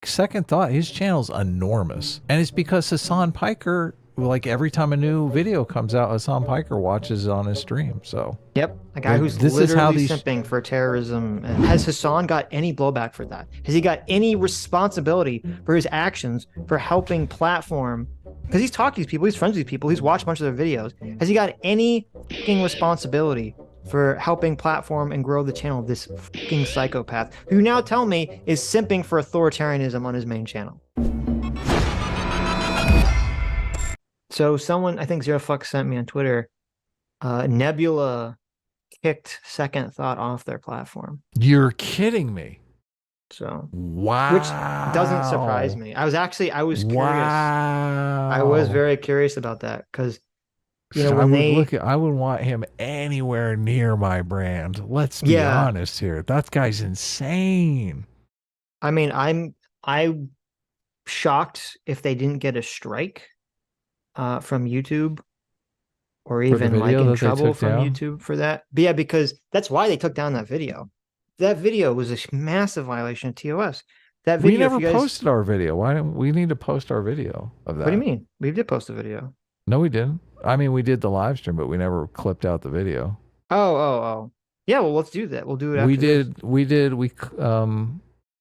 Second Thought, his channel's enormous. And it's because Hasan Piker, like every time a new video comes out, Hasan Piker watches it on his stream. So Yep, a guy like who's this is how literally these simping for terrorism. And has Hasan got any blowback for that? Has he got any responsibility for his actions for helping platform? Because he's talked to these people, he's friends with these people, he's watched a bunch of their videos. Has he got any fucking responsibility for helping platform and grow the channel of this fucking psychopath who now tell me is simping for authoritarianism on his main channel? So someone, I think Zero Fuck sent me on Twitter, Nebula kicked Second Thought off their platform. You're kidding me. So wow. Which doesn't surprise me. I was curious. Wow. I was very curious about that because I would want him anywhere near my brand. Let's be honest here. That guy's insane. I mean, I'm shocked if they didn't get a strike from YouTube or even like in trouble from YouTube for that. But yeah, because that's why they took down that video. That video was a massive violation of TOS. That video, we never posted our video. Why don't we need to post our video of that? What do you mean? We did post a video. No, we didn't. I mean, we did the live stream, but we never clipped out the video. Oh. Yeah, well, let's do that. We'll do it after We did.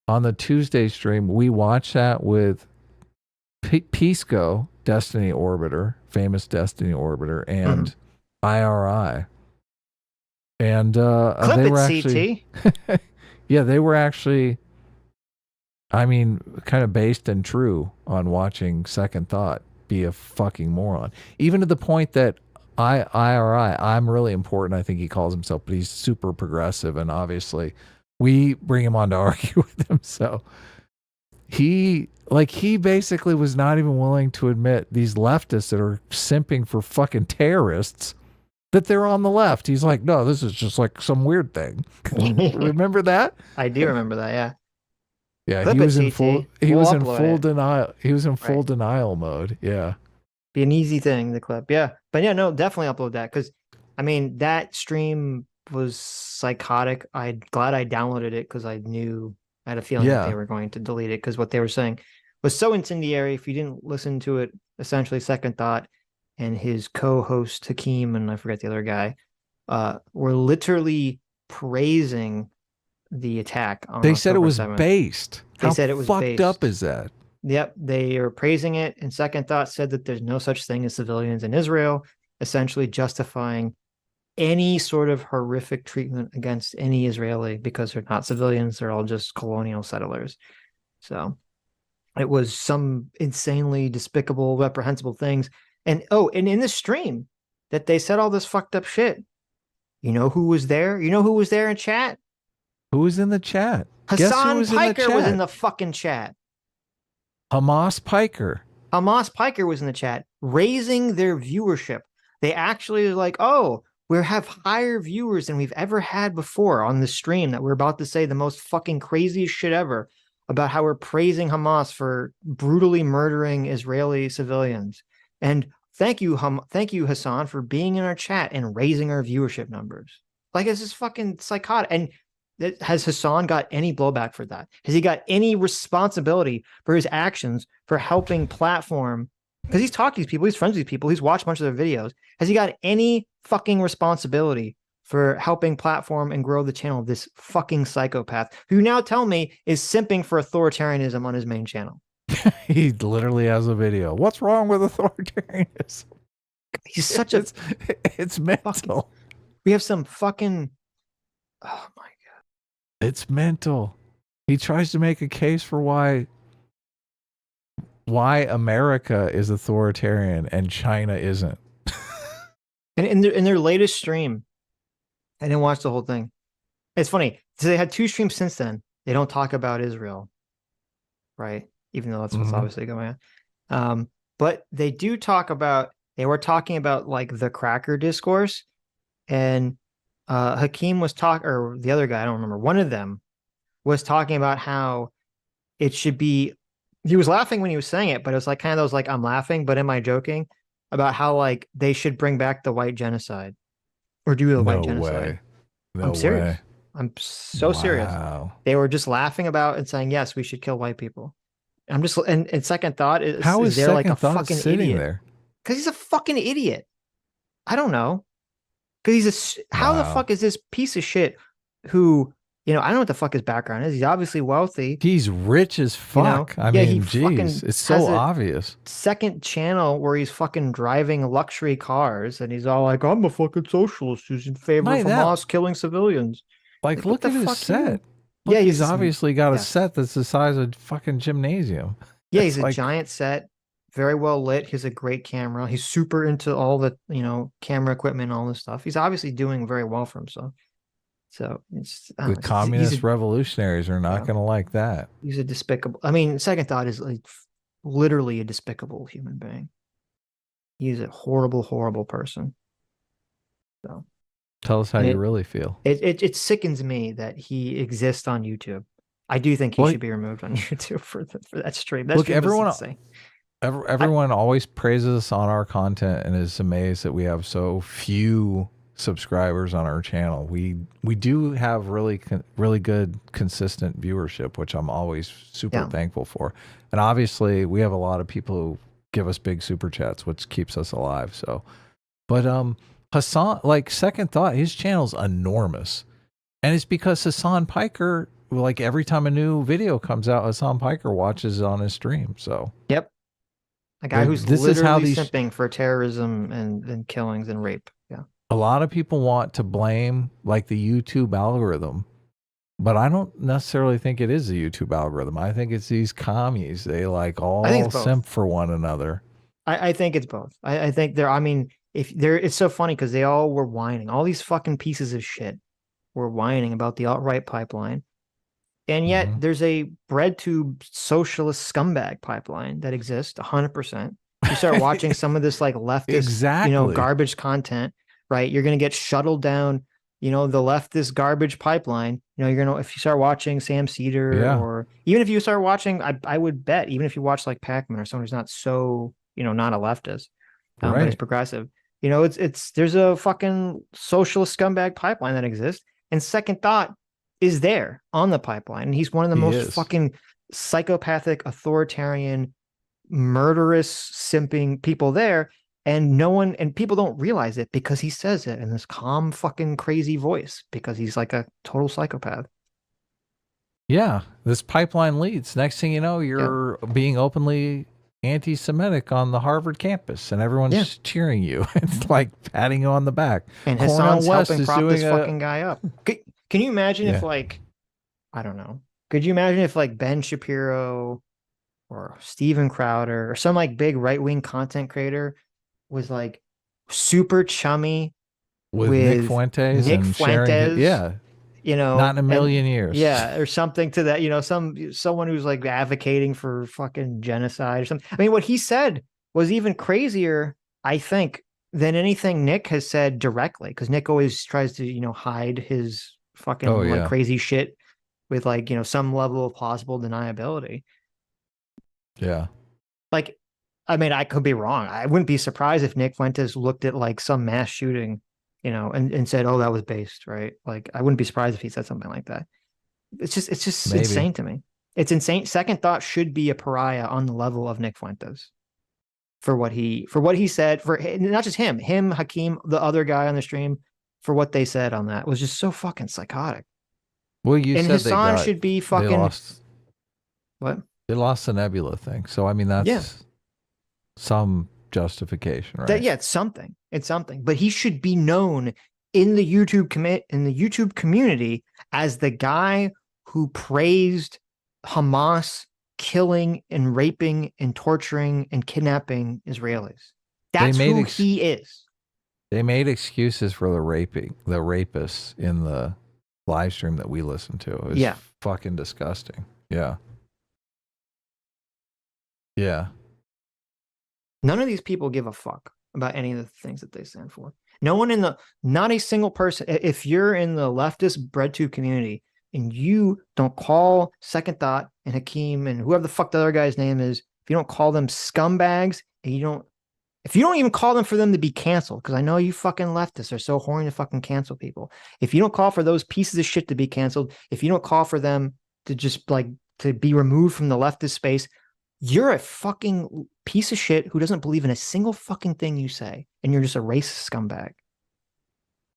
On the Tuesday stream, we watched that with Pisco, Destiny Orbiter, famous Destiny Orbiter, and IRI. And they were actually yeah, they were actually, I mean, kind of based and true on watching Second Thought be a fucking moron. Even to the point that IRI, I'm really important, I think he calls himself, but he's super progressive, and obviously we bring him on to argue with him. So he basically was not even willing to admit these leftists that are simping for fucking terrorists that they're on the left. He's like, no, this is just like some weird thing. Remember that? I do remember that. Yeah. Yeah. He was in full denial. He was in full denial mode. Yeah. Be an easy thing, the clip. Yeah. But yeah, no, definitely upload that. Cause I mean, that stream was psychotic. I'm glad I downloaded it because I had a feeling that they were going to delete it because what they were saying was so incendiary. If you didn't listen to it, essentially Second Thought and his co-host Hakeem and I forget the other guy were literally praising the attack on They said it was 7th. based. They said it was fucked based. up is that? Yep, they are praising it, and Second Thought said that there's no such thing as civilians in Israel, essentially justifying any sort of horrific treatment against any Israeli because they're not civilians, they're all just colonial settlers. So it was some insanely despicable, reprehensible things. And in this stream that they said all this fucked up shit. You know who was there? You know who was there in chat? Who was in the chat? Hasan Piker was in the fucking chat. Hamas Piker. Hamas Piker was in the chat, raising their viewership. They actually like, oh, we have higher viewers than we've ever had before on the stream that we're about to say the most fucking craziest shit ever about how we're praising Hamas for brutally murdering Israeli civilians. And thank you, Hasan, for being in our chat and raising our viewership numbers. Like, this is fucking psychotic. And has Hasan got any blowback for that? Has he got any responsibility for his actions for helping platform? Because he's talked to these people, he's friends with these people, he's watched a bunch of their videos. Has he got any fucking responsibility for helping platform and grow the channel of this fucking psychopath who now tell me is simping for authoritarianism on his main channel? He literally has a video. What's wrong with authoritarianism? He's such a... It's mental. Fucking, we have some fucking... Oh my God. It's mental. He tries to make a case for why America is authoritarian and China isn't. And in their latest stream, I didn't watch the whole thing. It's funny. So they had 2 streams since then. They don't talk about Israel, right? Even though that's what's obviously going on. But they do talk about, they were talking about like the cracker discourse, and Hakeem was or the other guy, I don't remember, one of them was talking about how it should be, he was laughing when he was saying it, but it was like kind of those like, I'm laughing, but am I joking? About how like they should bring back the white genocide or do the white genocide. I'm serious. Way. I'm so serious. They were just laughing about and saying, yes, we should kill white people. I'm just, and second thought How is is there like a second thought fucking sitting idiot? there? Because he's a fucking idiot. I don't know. Because how the Wow. fuck is this piece of shit who, I don't know what the fuck his background is. He's obviously wealthy, He's rich as fuck. I Yeah, he mean, geez, fucking it's so has a obvious. second channel where he's fucking driving luxury cars and he's all like, I'm a fucking socialist who's in favor of Like that. Hamas killing civilians. Like, Like, what look the at his fuck, you? set. Yeah, Look, he's obviously got a yes. set that's the size of a fucking gymnasium. Yeah, It's he's a like, giant set, very well lit. He has a great camera. He's super into all the, camera equipment, all this stuff. He's obviously doing very well for himself. So it's, I the don't know, communist revolutionaries are not going to like that. he's a despicable. I mean, second thought is like literally a despicable human being. He's a horrible, horrible person. So Tell us how you really feel. it sickens me that he exists on YouTube. I do think he should be removed on YouTube for that stream. That stream everyone, insane. everyone always praises us on our content and is amazed that we have so few subscribers on our channel. We do have really good consistent viewership, which I'm always super thankful for. And obviously, we have a lot of people who give us big super chats, which keeps us alive. So, but Hasan, like second thought, his channel's enormous, and it's because Hasan Piker, like every time a new video comes out, Hasan Piker watches it on his stream. So yep, a guy who's literally simping for terrorism and killings and rape. Yeah, a lot of people want to blame like the YouTube algorithm, but I don't necessarily think it is the YouTube algorithm. I think it's these commies. They like all simp for one another. I think it's both. I think they're. I mean, it's so funny because they all were whining. All these fucking pieces of shit were whining about the alt-right pipeline. And yet there's a bread tube socialist scumbag pipeline that exists 100%. You start watching some of this like leftist, garbage content, right? You're going to get shuttled down, the leftist garbage pipeline. You're going to, if you start watching Sam Cedar or even if you start watching, I would bet, even if you watch like Pac-Man or someone who's not so, not a leftist, but it's progressive, there's a fucking socialist scumbag pipeline that exists. And second thought is there on the pipeline. And he's one of the most fucking psychopathic, authoritarian, murderous, simping people there. And people don't realize it because he says it in this calm, fucking crazy voice because he's like a total psychopath. Yeah, this pipeline leads. Next thing you know, you're being openly anti-Semitic on the Harvard campus, and everyone's cheering you. It's like patting you on the back. And Hasan's helping prop this fucking guy up. Can you imagine if like, I don't know, could you imagine if like Ben Shapiro or Steven Crowder or some like big right-wing content creator was like super chummy with Nick Fuentes not in a million years. Yeah, or something to that, someone who's like advocating for fucking genocide or something. I mean, what he said was even crazier, I think, than anything Nick has said directly, because Nick always tries to, hide his fucking like crazy shit with like, some level of plausible deniability. Yeah. Like, I mean, I could be wrong. I wouldn't be surprised if Nick Fuentes looked at like some mass shooting, and said, oh, that was based, right? Like, I wouldn't be surprised if he said something like that. It's just insane to me. It's insane. Second thought should be a pariah on the level of Nick Fuentes for what he said, for not just him, Hakeem, the other guy on the stream, for what they said on that was just so fucking psychotic. Well, you said Hasan should be fucking what? They lost the Nebula thing. So I mean that's some justification, right? It's something. It's something. But he should be known in the YouTube community as the guy who praised Hamas killing and raping and torturing and kidnapping Israelis. That's who he is. They made excuses for the rapists in the live stream that we listened to. It was fucking disgusting. Yeah. Yeah. None of these people give a fuck about any of the things that they stand for. Not a single person. If you're in the leftist breadtube community and you don't call Second Thought and Hakeem and whoever the fuck the other guy's name is, if you don't call them scumbags and if you don't even call them for them to be canceled, because I know you fucking leftists are so horny to fucking cancel people. If you don't call for those pieces of shit to be canceled, if you don't call for them to just like to be removed from the leftist space, you're a fucking piece of shit who doesn't believe in a single fucking thing you say, and you're just a racist scumbag.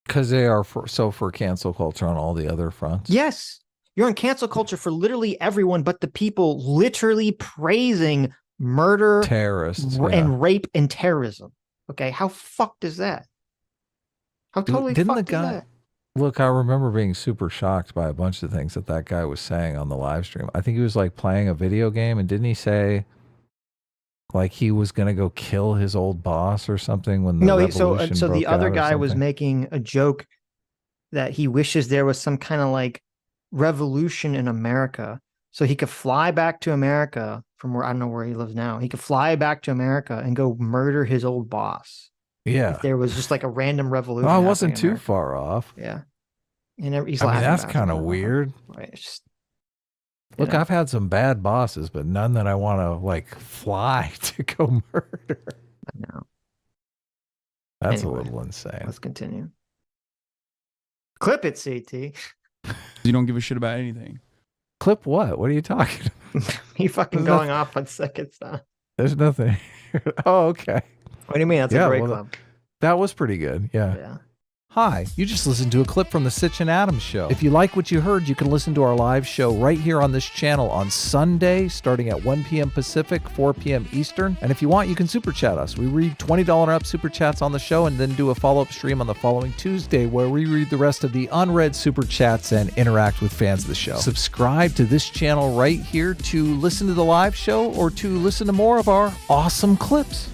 Because they are for cancel culture on all the other fronts. Yes, you're on cancel culture for literally everyone, but the people literally praising murder, terrorists, and rape and terrorism. Okay, how fucked is that? How totally Didn't fucked the guy? is that? Look, I remember being super shocked by a bunch of things that guy was saying on the live stream. I think he was like playing a video game, and didn't he say like he was gonna go kill his old boss or something when the revolution so broke the other out or guy was something? making a joke that he wishes there was some kind of like revolution in America, so he could fly back to America from where I don't know where he lives now. He could fly back to America and go murder his old boss. Yeah, If there was just like a random revolution. Oh, I wasn't happening in too far off. America. Yeah, and he's I mean, laughing that's about it. kind of weird. Right, it's just, Look, I've had some bad bosses, but none that I want to like fly to go murder. I know. That's Anyway, a little insane. Let's continue. Clip it, CT. You don't give a shit about anything. Clip what? What are you talking about? He fucking going off on second stuff. There's nothing. Oh, okay. What do you mean? That's a great club. That was pretty good. Yeah. Hi, you just listened to a clip from the Sitch and Adams show. If you like what you heard, you can listen to our live show right here on this channel on Sunday, starting at 1 p.m. Pacific, 4 p.m. Eastern. And if you want, you can super chat us. We read $20 and up super chats on the show and then do a follow-up stream on the following Tuesday where we read the rest of the unread super chats and interact with fans of the show. Subscribe to this channel right here to listen to the live show or to listen to more of our awesome clips.